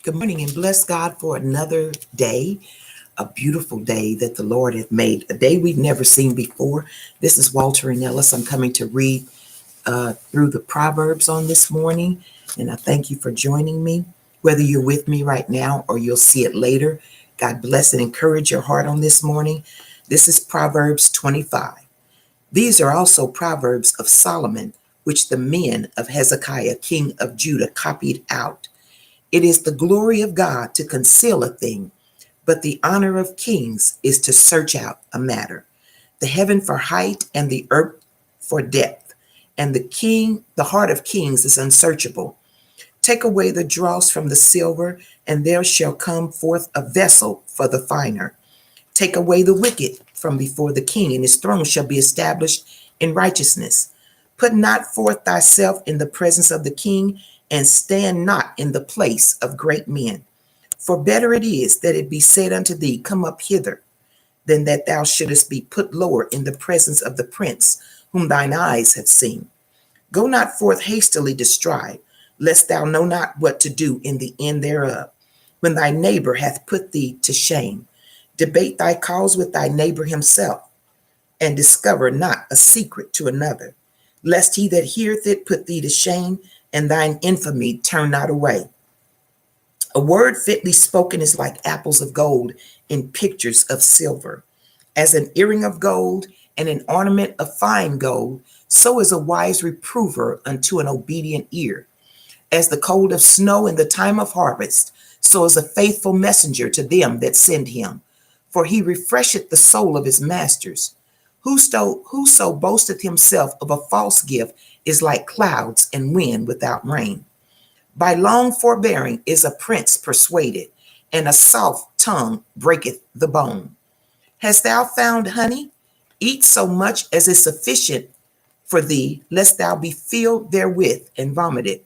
Good morning and bless God for another day, a beautiful day that the Lord has made, a day we've never seen before. This is Walterine Ellis. I'm coming to read through the Proverbs on this morning, and I thank you for joining me. Whether you're with me right now or you'll see it later, God bless and encourage your heart on this morning. This is Proverbs 25. These are also Proverbs of Solomon, which the men of Hezekiah, king of Judah, copied out. It is the glory of God to conceal a thing, but the honor of kings is to search out a matter. The heaven for height and the earth for depth, and the heart of kings is unsearchable. Take away the dross from the silver, and there shall come forth a vessel for the finer. Take away the wicked from before the king, and his throne shall be established in righteousness. Put not forth thyself in the presence of the king, and stand not in the place of great men. For better it is that it be said unto thee, Come up hither, than that thou shouldest be put lower in the presence of the prince, whom thine eyes have seen. Go not forth hastily to strive, lest thou know not what to do in the end thereof, when thy neighbor hath put thee to shame. Debate thy cause with thy neighbor himself, and discover not a secret to another, lest he that heareth it put thee to shame, and thine infamy turn not away. A word fitly spoken is like apples of gold in pictures of silver. As an earring of gold and an ornament of fine gold, so is a wise reprover unto an obedient ear. As the cold of snow in the time of harvest, so is a faithful messenger to them that send him. For he refresheth the soul of his masters. Whoso boasteth himself of a false gift is like clouds and wind without rain. By long forbearing is a prince persuaded, and a soft tongue breaketh the bone. Hast thou found honey? Eat so much as is sufficient for thee, lest thou be filled therewith and vomited.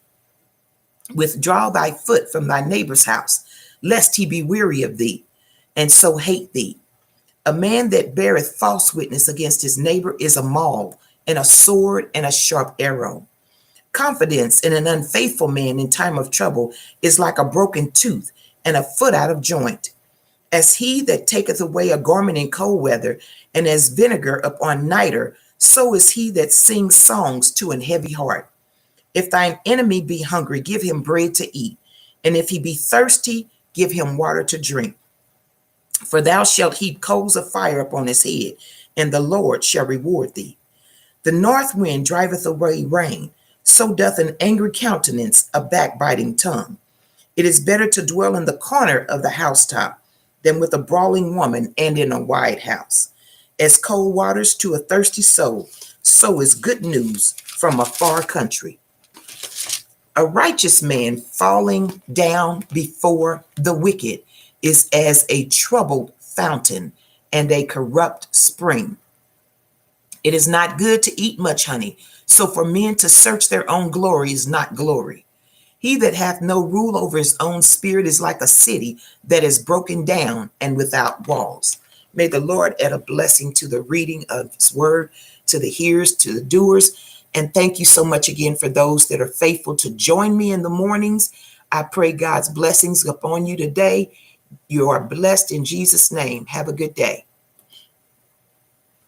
Withdraw thy foot from thy neighbor's house, lest he be weary of thee, and so hate thee. A man that beareth false witness against his neighbor is a maul, and a sword, and a sharp arrow. Confidence in an unfaithful man in time of trouble is like a broken tooth and a foot out of joint. As he that taketh away a garment in cold weather, and as vinegar upon nitre, so is he that sings songs to an heavy heart. If thine enemy be hungry, give him bread to eat, and if he be thirsty, give him water to drink. For thou shalt heap coals of fire upon his head, and the Lord shall reward thee. The north wind driveth away rain, so doth an angry countenance a backbiting tongue. It is better to dwell in the corner of the housetop than with a brawling woman and in a wide house. As cold waters to a thirsty soul, so is good news from a far country. A righteous man falling down before the wicked is as a troubled fountain and a corrupt spring. It is not good to eat much honey, so for men to search their own glory is not glory. He that hath no rule over his own spirit is like a city that is broken down and without walls. May the Lord add a blessing to the reading of his word, to the hearers, to the doers. And thank you so much again for those that are faithful to join me in the mornings. I pray God's blessings upon you today. You are blessed in Jesus' name. Have a good day.